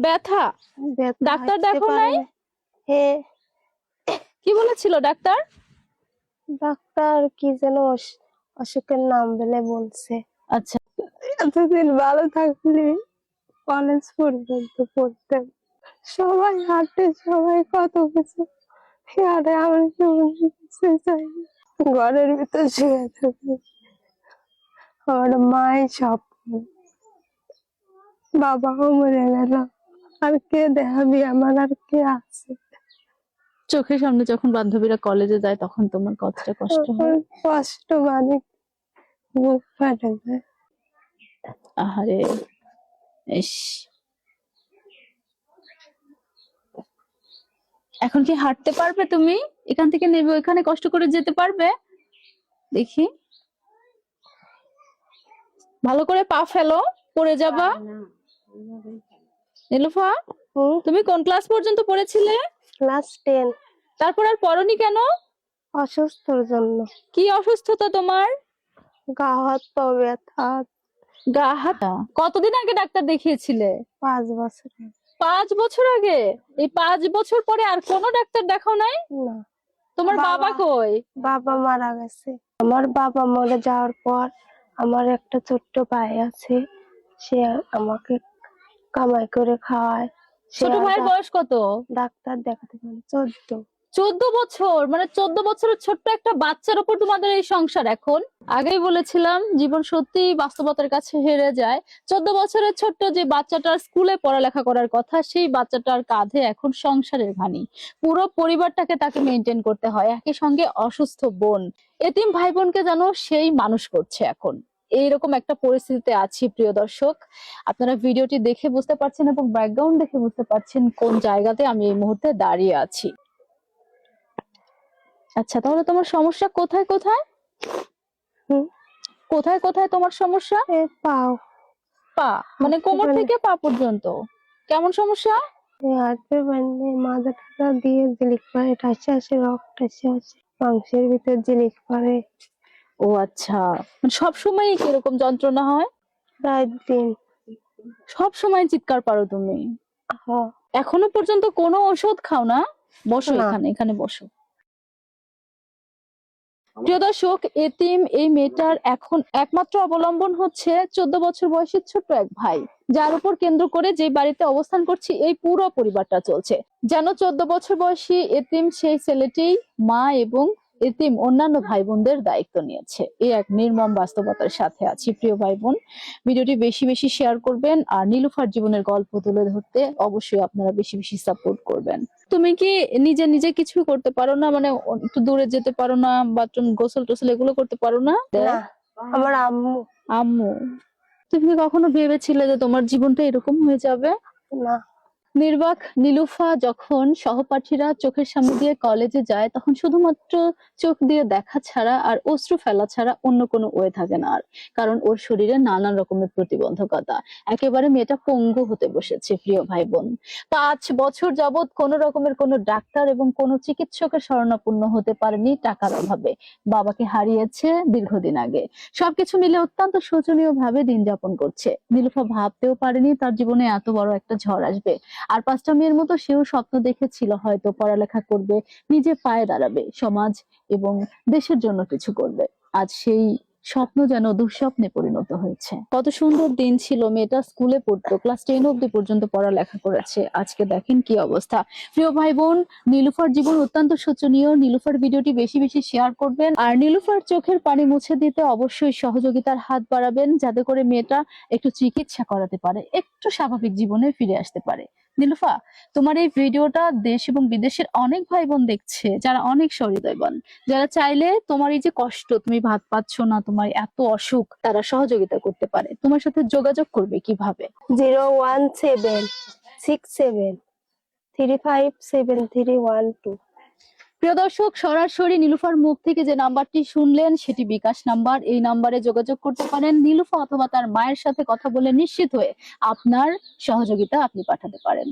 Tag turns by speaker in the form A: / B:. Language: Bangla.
A: ব্যথা,
B: ব্যথা
A: ডাক্তার
B: হাঁটতে
A: দেখো
B: পারে
A: নাই?
B: না। হ্যাঁ,
A: কি বলেছিল ডাক্তার?
B: ডাক্তার কি যেন অসুখের নাম বলে বলছে।
A: আচ্ছা,
B: এতদিন ভালো থাকলে কলেজ পর্যন্ত পড়তাম, সবাই হাঁটে, সবাই কত কিছু হাঁটে, আমার কিছু চাই না। ঘরের ভিতর শুয়ে থাকি, আমার মাই সব, বাবাও মরে গেল, আর কে দেখাবি, আমার আর কে আছে?
A: চোখের সামনে যখন বান্ধবীরা কলেজে যায় তখন তোমার কতটা কষ্ট হয়?
B: কষ্ট মানে বুক ফাটে যায়।
A: আহারে, ইস। এখন কি হাঁটতে পারবে তুমি? এখান থেকে নেবে ওইখানে কষ্ট করে যেতে পারবে? দেখি, ভালো করে পা ফেলো, পড়ে যাবা। নীলুফা, তুমি কোন ক্লাস পর্যন্ত পড়েছিলে?
B: ক্লাস 10।
A: তারপর আর পড়নি কেন?
B: অসুস্থর জন্য।
A: কি অসুস্থতা তোমার?
B: গা হাত পা ব্যথা।
A: গা হাতা? কতদিন আগে ডাক্তার দেখিয়েছিলে?
B: 5 বছর।
A: 5 বছর আগে? এই 5 বছর পরে আর কোনো ডাক্তার দেখাও নাই?
B: না।
A: তোমার বাবা কই?
B: বাবা মারা গেছে। আমার বাবা মরে যাওয়ার পর আমার একটা ছোট্ট ভাই আছে, সে আমাকে কামাই করে খাওয়ায়।
A: ছোট ভাইয়ের বয়স কত?
B: ডাক্তার দেখাতে পারে 14।
A: 14 বছর? মানে 14 বছরের ছোট্ট একটা বাচ্চার উপর তোমাদের এই সংসার এখন? আগেই বলেছিলাম জীবন সত্যি বাস্তবতার কাছে হেরে যায়। 14 বছরের ছোট্ট যে বাচ্চাটার স্কুলে পড়ালেখা করার কথা, সেই বাচ্চাটার কাঁধে এখন সংসারের ঘানি। পুরো পরিবারটাকে তাকে মেনটেন করতে হয়, একই সঙ্গে অসুস্থ বোন, এতিম ভাই বোনকে যেন সেই মানুষ করছে এখন। এইরকম একটা পরিস্থিতিতে আছি প্রিয় দর্শক। আপনারা ভিডিওটি দেখে বুঝতে পারছেন এবং ব্যাকগ্রাউন্ড দেখে বুঝতে পারছেন কোন জায়গাতে আমি এই মুহূর্তে দাঁড়িয়ে আছি। আচ্ছা, তাহলে তোমার সমস্যা কোথায় কোথায়? কোথায় কোথায় তোমার সমস্যা?
B: পাও।
A: পা মানে কোমর থেকে পা পর্যন্ত? কেমন সমস্যা?
B: হাঁটতে পারলে মাথাটা দিয়ে জিলিক পারে, ঠাসে আসে, রক্ত ঠাসে আসে, মাংসের ভিতর জিলিক পারে।
A: ও আচ্ছা, মানে সবসময় কিরকম যন্ত্রণা হয়?
B: প্রায় দিন।
A: সব সময় চিৎকার পারো তুমি?
B: হ্যাঁ।
A: এখনো পর্যন্ত কোনো ওষুধ খাও না? বসো,
B: না।
A: এখানে এখানে বসো। প্রিয় দর্শক, এতিম এই মেয়েটার এখন একমাত্র অবলম্বন হচ্ছে 14 বছর বয়সী ছোট্ট এক ভাই, যার উপর কেন্দ্র করে যে বাড়িতে অবস্থান করছি এই পুরো পরিবারটা চলছে। যেন 14 বছর বয়সী এতিম সেই ছেলেটি মা এবং এতিম অন্যান্য ভাই বোনদের দায়িত্ব নিয়েছে। এই এক নির্মম বাস্তবতার সাথে আছি প্রিয় ভাই বোন। ভিডিওটি বেশি বেশি শেয়ার করবেন, আর নীলুফার জীবনের গল্প তুলে ধরতে অবশ্যই আপনারা বেশি বেশি সাপোর্ট করবেন। তুমি কি নিজে নিজে কিছু করতে পারো না? মানে একটু দূরে যেতে পারো না? বাথরুম, গোসল টোসল এগুলো করতে পারো না?
B: না, আমার আম্মু।
A: আম্মু? তুমি কি কখনো ভেবেছিলে যে তোমার জীবনটা এরকম হয়ে যাবে?
B: না।
A: নির্বাক নীলুফা যখন সহপাঠীরা চোখের সামনে দিয়ে কলেজে যায় তখন শুধুমাত্র চোখ দিয়ে দেখা ছাড়া আর অশ্রু ফেলা ছাড়া অন্য কোনো ওয়ে থাকে না আর, কারণ ওর শরীরে নানান রকমের প্রতিবন্ধকতা। একেবারে মেয়েটা পঙ্গু হতে বসেছে প্রিয় ভাই বোন। 5 বছর যাবৎ কোন রকমের কোনো ডাক্তার এবং কোনো চিকিৎসকের শরণাপন্ন হতে পারেনি টাকার অভাবে। বাবাকে হারিয়েছে দীর্ঘদিন আগে। সবকিছু মিলে অত্যন্ত শোচনীয় ভাবে দিন যাপন করছে। নীলুফা ভাবতেও পারেনি তার জীবনে এত বড় একটা ঝড় আসবে। আর 5টা মেয়ের মতো সেও স্বপ্ন দেখেছিল হয়তো পড়ালেখা করবে, নিজে পায়ে দাঁড়াবে, সমাজ এবং দেশের জন্য কিছু করবে। আজ সেই স্বপ্ন যেন দুঃস্বপ্নে পরিণত হয়েছে। কত সুন্দর দিন ছিল, মেয়েটা স্কুলে পড়তো, ক্লাস 10 অব্দি পর্যন্ত পড়ালেখা করেছে, আজকে দেখেন কি অবস্থা। প্রিয় ভাই বোন, নীলুফার জীবন অত্যন্ত শোচনীয়। নীলুফার ভিডিওটি বেশি বেশি শেয়ার করবেন, আর নীলুফার চোখের পানি মুছে দিতে অবশ্যই সহযোগিতার হাত বাড়াবেন, যাতে করে মেয়েটা একটু চিকিৎসা করাতে পারে, একটু স্বাভাবিক জীবনে ফিরে আসতে পারে। নীলুফা, তোমার এই ভিডিওটা দেশ এবং বিদেশের অনেক ভাই বোন দেখছে, যারা অনেক সহৃদয়বান, যারা চাইলে তোমার এই যে কষ্ট, তুমি ভাত পাচ্ছ না, তোমার এত অসুখ, তারা সহযোগিতা করতে পারে। তোমার সাথে যোগাযোগ করবে কিভাবে?
B: 01767357312।
A: প্রিয় দর্শক, সরাসরি নীলুফার মুখ থেকে যে নাম্বারটি শুনলেন সেটি বিকাশ নাম্বার। এই নাম্বারে যোগাযোগ করতে পারেন। নীলুফা অথবা তার মায়ের সাথে কথা বলে নিশ্চিত হয়ে আপনার সহযোগিতা আপনি পাঠাতে পারেন।